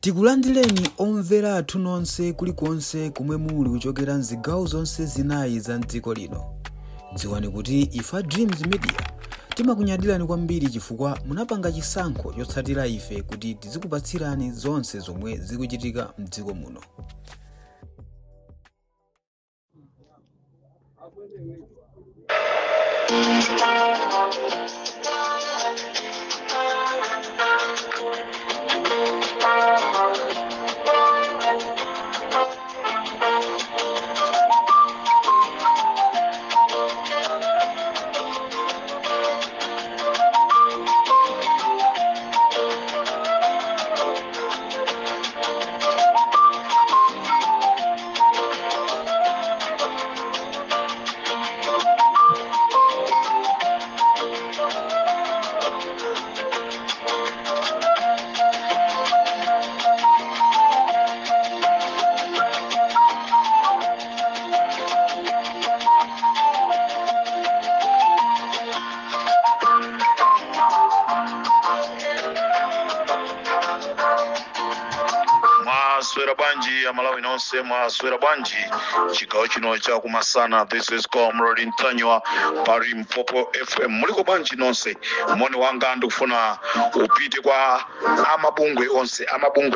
Tikulandireni omvera athu nonse kulikonse kumwe muli kuchokera mzigawo zonse zinayi za mdziko lino. Dziwani kuti ifa Dreams Media timakunyadirani kwambiri chifukwa munapanga chisankho chotsatira ife kuti tizikupatsirani zonse zomwe zikuchitika mdziko muno. Malawi nonse mwaswera bwanji chigawo chino cha kumasana. This is Comrade Ntanywa pari Mpopo FM. Muliko bwanji nonse, moni wanga ndikufuna upite kwa amabungwe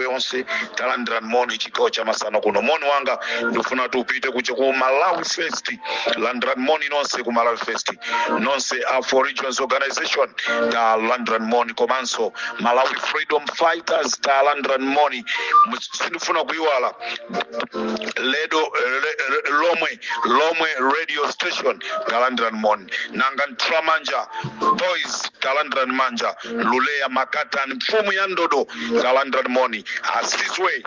onse talandira moni chigawo cha masana kuno. Moni wanga ndikufuna tupite kuche ku Malawi Fest, landira moni nonse ku Malawi Fest nonse Afro Regions Organization talandira moni komanso Malawi Freedom Fighters talandira moni. Sindifuna kuiwala Lomwe radio station talandran mon nangan Tramanja boys talandran manja Luleya Makatan mfumu ya Ndodo talandran moni Asizwe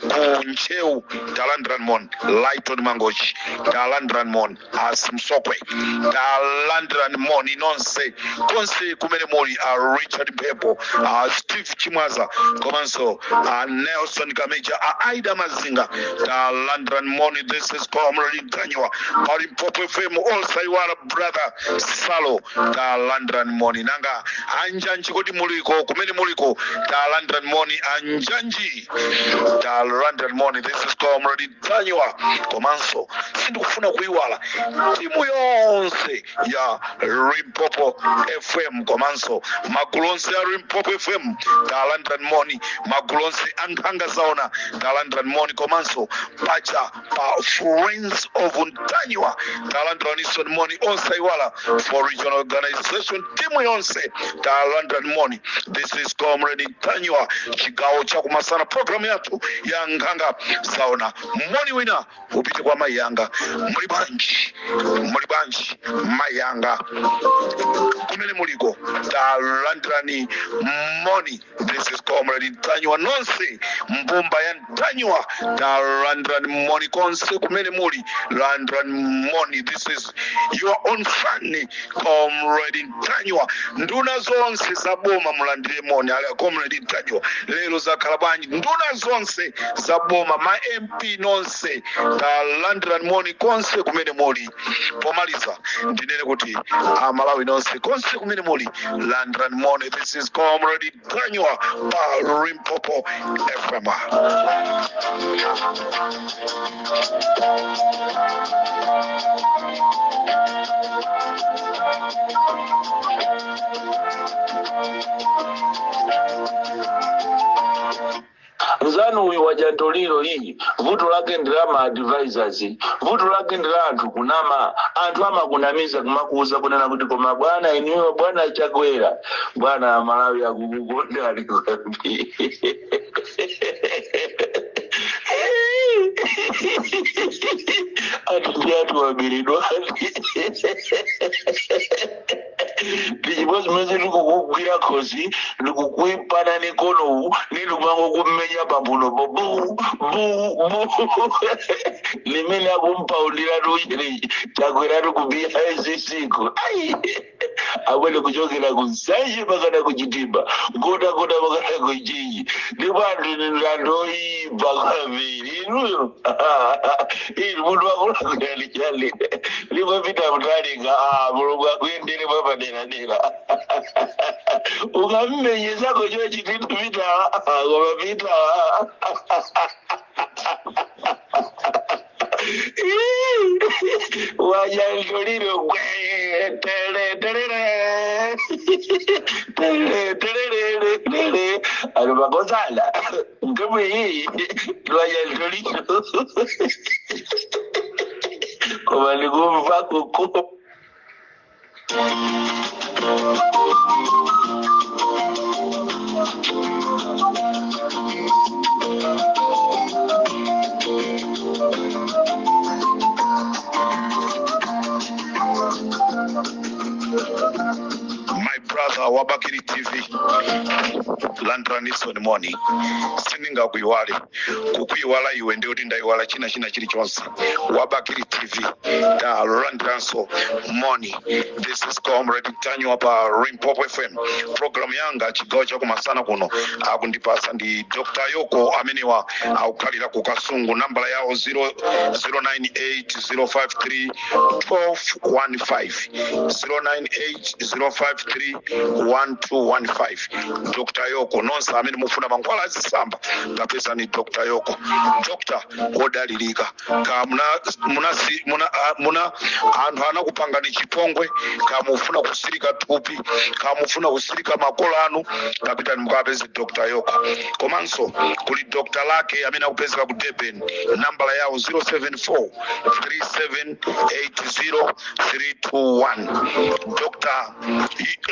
Kuncheu talandran mon Lighton Mangochi talandran mon Asimsokwe talandran moni nonse konse kumene mori Richard Pepo Steve Chimwaza komanso Nelson Kameja Aida Mazinga talandran moni. This is Comrade Ntanywa pari Mpopo FM. Also Iwara brother Salo talandran moni nanga anjanji kodi muliko kumene muliko talandran moni anjanji talandran moni. This is Comrade Ntanywa komanso sindikufuna kuiwala timu yonse ya Limpopo FM komanso magulonse ya Limpopo FM talandran moni magulonse ankhanga zaona talandran moni komanso pacha pa Friends of Ntanywa talandran moni onse iwala for regional organization timu yonse talandran moni. This is Comrade Ntanywa chigawo cha kumasana program yatu ya nkhanga zaona. Moni wina upite kwa Mayanga muli banji Mayanga kumene muliko talandrani moni. This is Comrade Ntanywa nonse mbumba ya Ntanywa talandrani moni konse kumene muli landrani moni. This is your own friend Comrade Ntanywa. Nduna zonse zaboma mulandire moni ala Comrade Ntanywa lelo za kalabanyi. Nduna zonse zaboma ma MP nonse talandrani moni konse kumene muli. Pomaliza ndinene kuti Malawi nonse konse kumene muli landrani moni. This is Comrade Ntanywa pa Limpopo FM. Nzanu wajatoliro hii vutu lake ndirama advisors vutu lake ndiratu kunama antu ama kunamiza kumakuuza kunena kuti koma bwana iniwe bwana Chagwera bwana Malawi ya kukugonda alikwambi atu wabiridwa Dijibozi mwezi lukukugwira kozi lukukuipana nikono nilumango kumenya pabuno bu limene akumpa ulira luchiri Chagwera lukubia ezi siku abwele kuchokera kusanje pakana kuchitimba kota pakana kuchinji ndipo andoipa kwambiri inuyo ili mundu wakula kuyalichali limapita mtalinga mulungu akuyendere papadera ukammenyezako cho chititu pita komapita wajantoliro kwe tele alipakosala ntomo hii wajantoliro komalikuva kuko My brother Wabakiri TV Landranison Moni sininga kukuiwala iwe ndio ndaiwala china chili chonse Wabakiri TV da Landranso Moni. This is Comrade Tanyo pa Rimpopo FM program yanga chigawo cha kumasana kuno akundipasa ndi Dr. Yoko ameniwa aukalira ku Kasungu nambala yao 0980531215 Dr. Yoko nonsa amene mufuna mankhwala azisamba kapeza ni Dr. Yoko. Dr. odalirika ka muna anthu anakupanga ni chipongwe ka mufuna kusirika tupi ka mufuna kusirika makolano kapita mukapeze Dr. Yoko. Komanso kuli Dr. Lake amene akupezeka ku Durban nambala yao 074-3780321 Dr.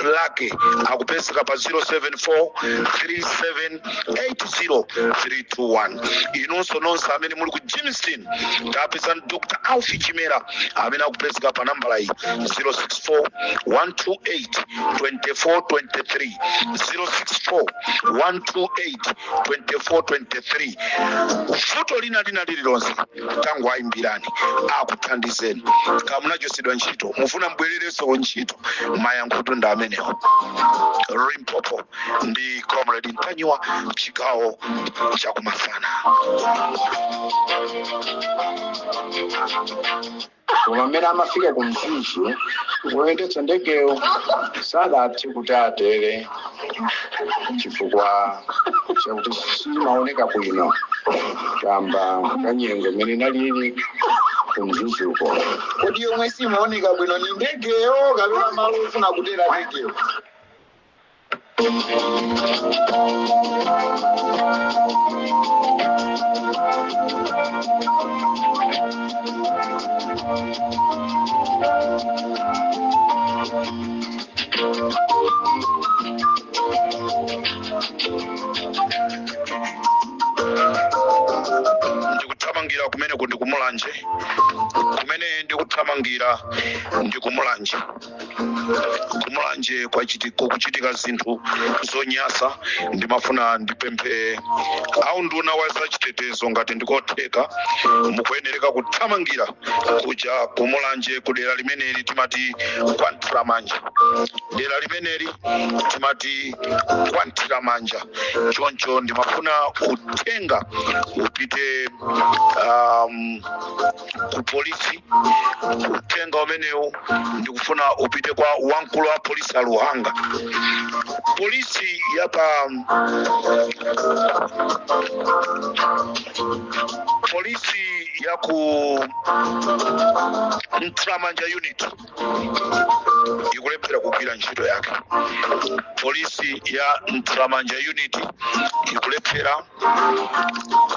Lake akupezeka pa 074-3780321 inonso nonsa amene muli ku Jamestown kapeza Dr. Alfie Chimera amene akupezeka pa nambala iyi 064-128-2423 064-128-2423 futo lina lililonse tangu aimbirani akuthandizeni kamunachosedwa ntchito mufuna mbwerereso ntchito mayankhulo ndi amenewo. Rimpopo ndi Comrade Ntanywa chigawo cha kumasana. Umamera amafika kumfishi kuendetsa ndegewo sadati kuti atere chifukwa chakuti simaoneka bwino kamba kanyengo imene nalili kumzuzuko kodi yomwe simaoneka bwino ni ndegeyo kapena malo ufuna kutera ndegeyo. Ndikuthamangira kumene ndi kumulanje kumene ndikuthamangira ndi kumulanje kuchitika zinthu zonyasa ndimafuna ndipemphe au nduna wa zachitetezo ngati ndikotheka mukuyenereka kuthamangira kuja kumulanje kudera limeneli timati kwantira manja dera limeneli timati kwantira manja choncho ndimafuna kutenga upite ku polisi kutenga umenewu ndikufuna upite kwa wankulu wa polisi aluhanga polisi yapa polisi yaku Ntramanja unit ikulephera kugwira ntchito yake. Polisi ya Ntramanja unit ikulephera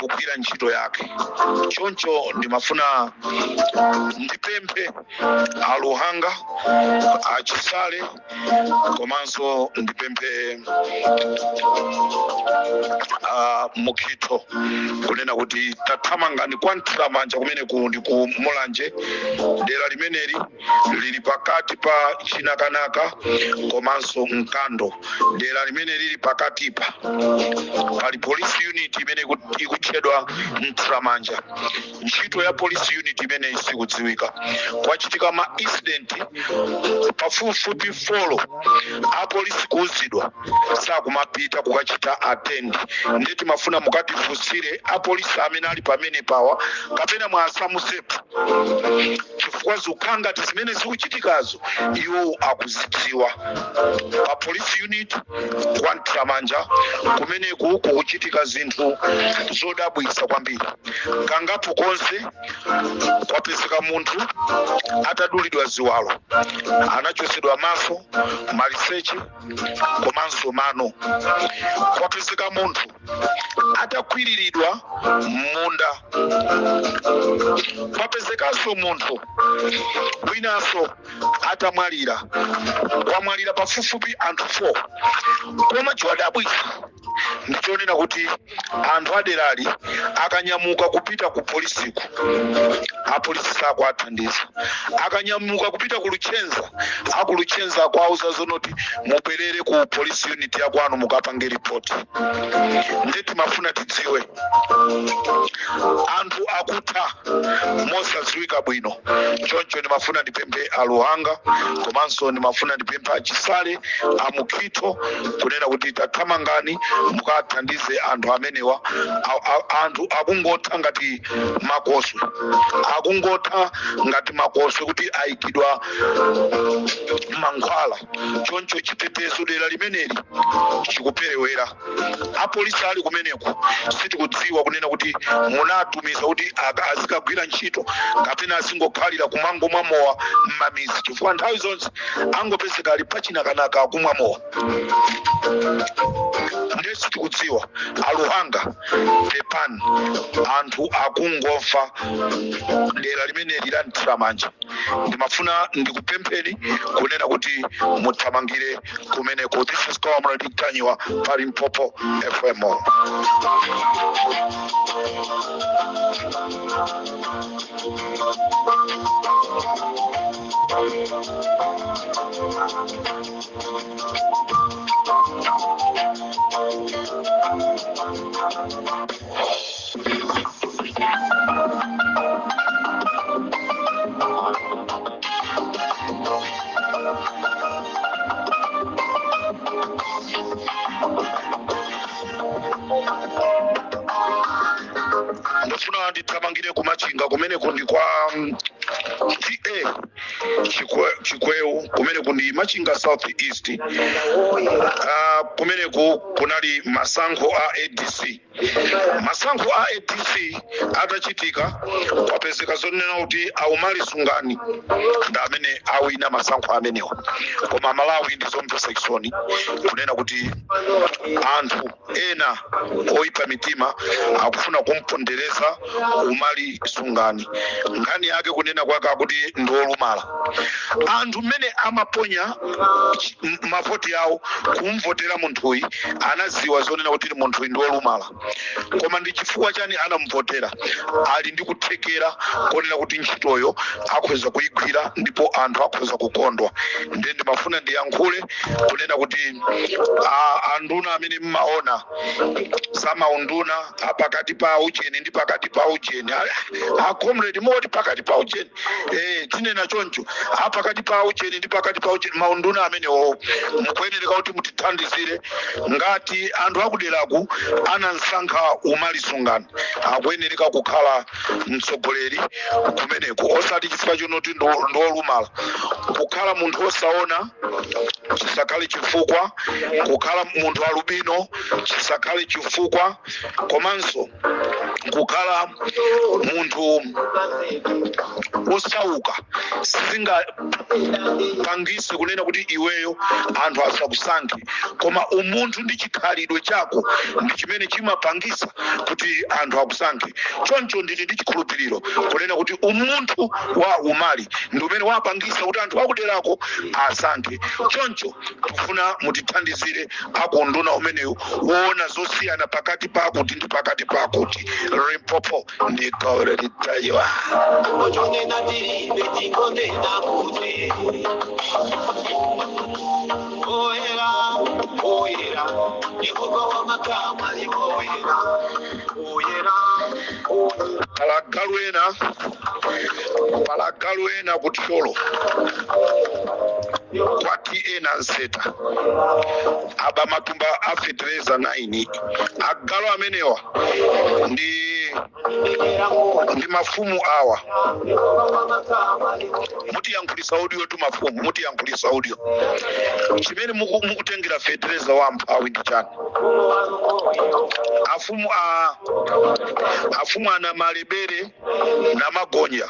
kugwira ntchito yake. Choncho ndimafuna ndipemphe aluhanga achisale komanso ndipemphe mukito kunena kuti tathamangani kwa Ntramanja kumene ndi ku mulanje dera limeneli lili pakati pa Chinakana Nyaka komanso Mkando dera limene lili pakatipa pali police unit imene ikutchedwa Mtramanja. Ntchito ya police unit imene isikudziwika. Kwachitika ma incident pafupifupi 4 a police kuuzidwa sakumapita kukachita attend. Ndeti mafuna mukatifunsire a police amene ali pamene pawa kapena mwasamusepo chifukwa zukanga zimene zikuchitikazo iwo akuzidziwa. Pa police unit kwa Mtramanja kumeneku kuchitika zinthu zodabwitsa kwambiri. Kangapo konse kwapezeka munthu atadulidwa ziwalo, anachosedwa maso, maliseche komanso mano. Kwapezeka munthu atakwiriridwa munda. Kwapezekanso munthu winaso atamwalira. Kwamwalira pafupifupi anthu 4. Koma chiwadabwitsa ndichonena kuti anthu aderali akanyamuka kupita ku polisiku apolisi sakuathandiza. Akanyamuka kupita ku Luchenza akuluchenza kwauza zonoti muperere ku police unit ya kwanu mukapange report. Ndeti mafuna tidziwe anthu akuta mosadziwika bwino. Choncho ni mafuna ndipemphe aluhanga komanso ni mafuna ndipemphe achisale amukito kunena kuti tathamangani mukathandize anthu amenewa. Anthu akungotha ngati makoswe, akungotha ngati makoswe kuti ayikidwa mankhwala. Choncho chitetezo dera limeneli chikuperewera. Apolisi ali kumeneko sitikudziwa kunena kuti munatumiza kuti azikagwira ntchito kapena asingokhalira kumango mwamowa m'mamizi chifukwa nthawi zonse angopezeka ali pachinakanaka akumwa mowa. Ndesi tikudziwa aluhanga pepani anthu akungofa dera limeneli la Mtramanja. Ndimafuna ndikupempheni kunena kuti muthamangire kumeneko. This is Comrade Tanyiwa pa Limpopo FM. Ndifuna ndithamangire kumachinga kumene kundi kwa TA Chikweu kumene kundi machinga South East. Kumene kunali masankho a ADC. Masankho a ADC atachitika kwapezeka zonena kuti Aumali Sungani nda amene awina masankho amenewa. Koma Malawi ndizomvetsa chisoni kunena kuti anthu ena oipa mitima akufuna kumpondereza Aumali Sungani. Ngani yake kunena kwake kuti ndolumala. Anthu mmene amaponya mavoti yawo kumvotera munthuyi anaziwa zonena kuti munthuyi ndolumala. Koma ndi chifukwa chani anamvotera ali ndi kuthekera konena kuti ntchitoyo akhoza kuyigwira ndipo anthu akhoza kukondwa. Ndi mafuna ndiyankhule kunena kuti anduna amene mmaona samaunduna apakati pa ucheni ndi pakati pa ucheni. Comrade moti pakati pa ucheni. Tinena choncho apakati pa ucheni ndi pakati pa ucheni maunduna amenewo mukuyenera kuti mutithandizire ngati anthu akuderaku anansankha Aumali Sungani akuyenera kukhala mtsogoleri kumeneko osati chifukwa chonoti ndolumala. Kukhala munthu osaona chisakhale chifukwa, kukhala munthu alubino chisakhale chifukwa, komanso kukhala munthu osauka sizingapangise kunena kuti iweyo anthu asakusankhe. Koma umunthu ndi chikhalidwe chako ndi chimene chimapangisa kuti anthu akusankhe. Choncho ndili ndi chikhulupiriro kunena kuti umunthu wa umali ndi umene wapangisa kuti anthu akuderako asankhe. Choncho tufuna mutithandizire akunduna umeneyu woona zosiyana pakati pakuti ndi pakati pakuti. Limpopo ndi gawo litayiwa. Palagaluena kutsholo kwati ena nseta aba matumba afetereza 9 agalo amenewa ndi mafumu awa. Muti yankulisa audio tu mafumu, muti yankulisa audio. Chimene mukutengera fetereza wa mpawi ndi chani. Afumu ana malebere na magonya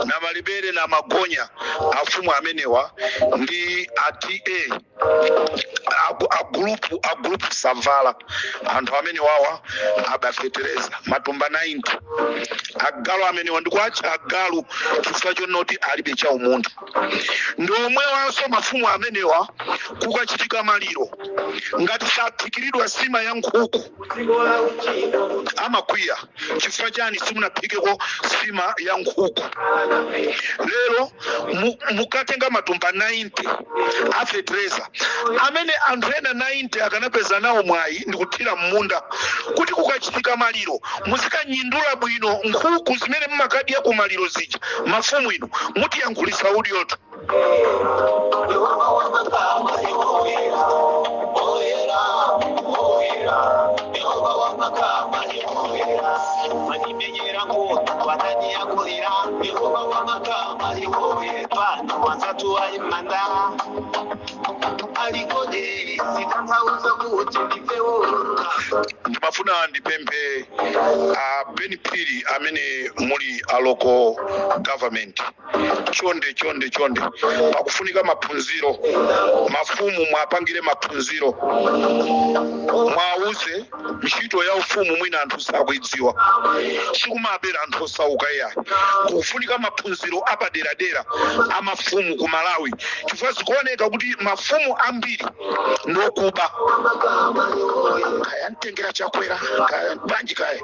na malebere na magonya. Afumu amenewa ndi ATA a group Savala anthu amene wawa abafetereza matumba 90 agalo amenewa ndikuacha agalu chifukwa chonoti alibe cha umunthu. Ndomwe wanso mafumu amenewa kukachitika maliro ngati saphikiridwa sima ya nkhuku amakwiya chifukwa chani simunaphikeko sima ya nkhuku. Lero mukatenga matumba 90 afetereza amene anthu ena 90 akanapeza nawo mwayi ndikuthira mmunda kuti kukachitika maliro musikanyindula bwino nkhuku zimene mmakadya ku maliro zija. Mafumu ino muti yankhulisa audiotu. Ndimafuna ndipemphe benipiri amene muli a local government chonde pakufunika maphunziro. Mafumu mwapangire maphunziro, mwauze ntchito ya ufumu mwina anthu sakuidziwa sikumabera anthu osauka yayi. Kufunika maphunziro apaderadera amafumu ku Malawi chifukwa zikuoneka kuti mafumu ambiri ndokuba kaya ntengera chakwera kaya banji kaya.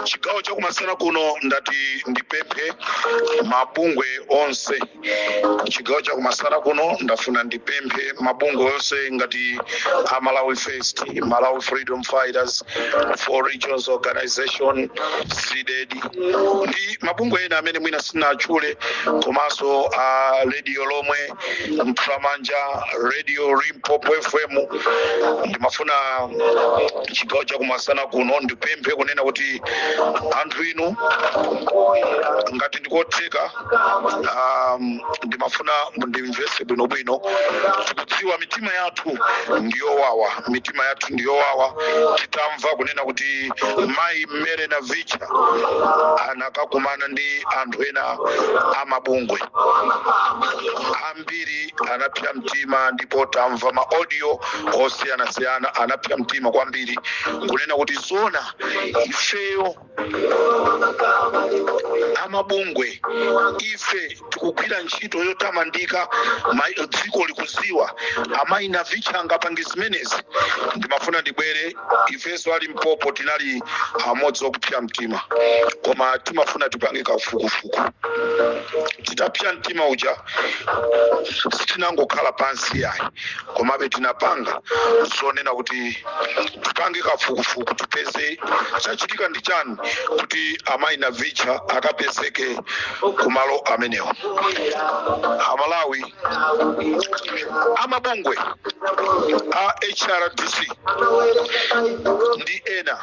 Chigawo chakumasana kuno ndati ndipemphe mabungwe onse. Chigawo chakumasana kuno ndafuna ndipemphe mabungwe onse ngati Malawi First, Malawi Freedom Fighters, Four Regions Organization, CDD ndi mabungwe ena amene mwina sinachule komanso Radio Lomwe, Mtramanja, Radio Limpopo FM. Ndimafuna chigawo chakumasana kuno ndipemphe kunena kuti anthu inu ngati ndikotheka ndimafuna mundimvese bwinobwino. Tikudziwa mitima yathu ndiyowawa titamva kunena kuti mayi mmere na vicha anakakumana ndi anthu ena amabungwe ambiri anapya mtima, ndipo tamva ma audio osiyana anapya mtima kwambiri kunena kuti zona ifeyo amabungwe ife tikugwira ntchito yotamandika dziko likuziwa amayi na vicha angapange zimenezi. Ndimafuna ndibwere ifeso ali Limpopo tinali amodzi okupya mtima koma timafuna tipange kafukufuku. Titapya mtima uja sitinangokhala pansi yayi komabe tinapanga zonena kuti tipange kafukufuku tipeze chachitika ndi chani kuti amayi na vicha akapeze afike kumalo amenewo. Amalawi amabungwe a HRDC ndi ena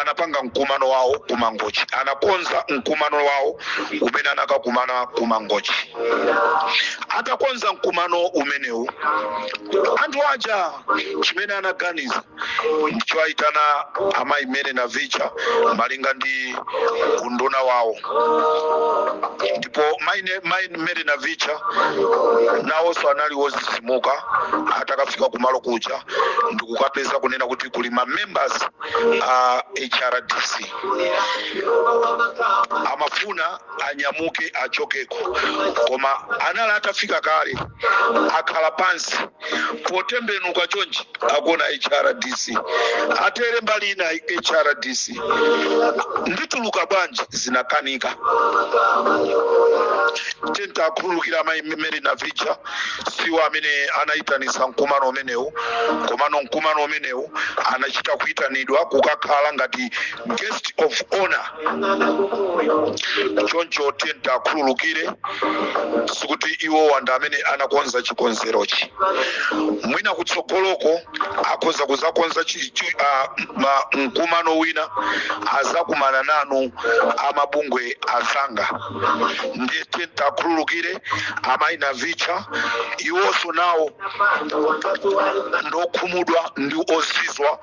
anapanga mkumano wao kumangochi, anakonza mkumano wao umene anakakumana kumangochi. Atakonza mkumano umenewu anthu aja chimene anaganiza ndicho aitana amayi Mary Navicha malinga ndi unduna wawo. Ndipo mayi Mary Navicha nawonso anali wozisimuka atakafika kumalo kuja ndikukapeza kunena kuti kuli ma members a HRDC amafuna anyamuke achokeko, koma anali atafika kale akhala pansi potembenuka chonchi akuona HRDC atere mbali ina HRDC ndituluka bwanji zinakanika. Tenta akhululukira amayi Mary Navicha siwo amene anaitanisa mkumano umenewu, komano mkumano umenewu anachita kuitanidwa kukakhala ngati guest of honor. Choncho tenta akhululukire sikuti iwo wanda amene anakonza chikonzerochi. Mwina kutsogoloko akhoza kuzakonza mkumano wina azakumana nanu amabungwe azanga. Ndiye tenta akhululukire amayi Navicha iwonso nawo ndokhumudwa ndi ozizwa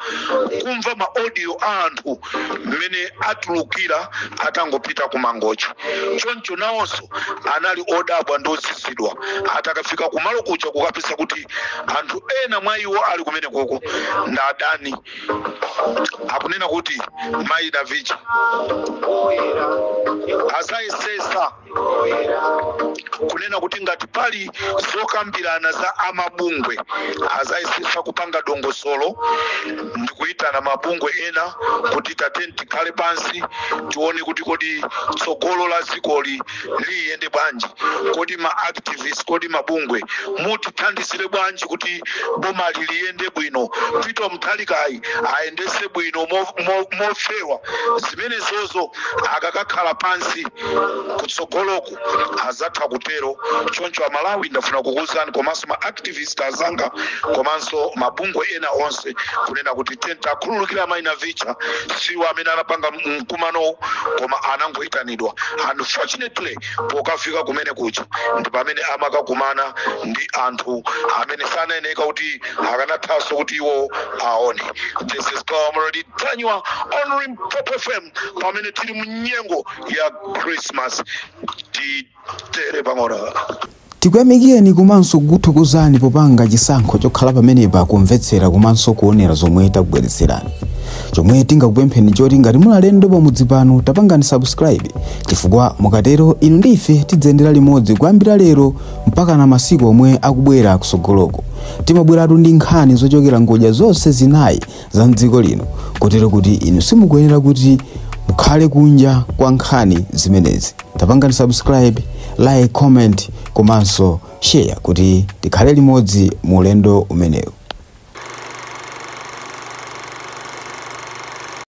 kumva ma audio anthu mmene atulukira atangopita kumangochi. Choncho nawonso anali odabwa ndozizidwa atakafika kumalo kuja kukapisa kuti anthu ena mwa iwo ali kumene koko ndadani. Akunena kuti mayi Navicha azayesesa kunena kuti ngati pali zokambirana za amabungwe azayesesa kupanga dongosolo ndikuitana mabungwe ena kuti tatenti khale pansi tione kuti kodi tsogolo la zikoli liyende bwanji, kodi ma activists kodi mabungwe mutithandizire bwanji kuti boma liyende bwino, Peter Mutharikayi aendese bwino mofewa. Zimene zozo akakakhala pansi kutsogoloku azatha kutero. Choncho Amalawi ndafuna kukuwuzani komanso ma activists azanga komanso mabungwe ena onse kunena kuti tenta akhululukira amayi Navicha siwo amene anapanga mkumano koma anangoitanidwa. Unfortunately pokafika kumene kuja ndi pamene amakakumana ndi anthu amene sanayeneka kuti akanathaso kuti iwo aone. This is Comrade Tanywa on Limpopo FM pamene tili munyengo ya Christmas. Tere pang'ono. Tikuyamikeni komanso kukuthokozani popanga chisankho chokhala pamenepa kumvetsera komanso kuonera zomwe takubweretserani. Chomwe tingakupempheni choti ngati muli alendo pamudzi pano tapangani subscribe, chifukwa mukatero inu ndife tidzendera limodzi kuyambira lero mpaka na masiku omwe akubwera kusogoloko. Timabweratu ndi nkhani zochokera ngodya zonse zinayi za mdziko lino, kotero kuti inu simukuyenera kuti mukhale kunja kwa nkhani zimenezi. Tapangani subscribe, like, comment komanso share kuti tikhale limodzi mu ulendo umenewu.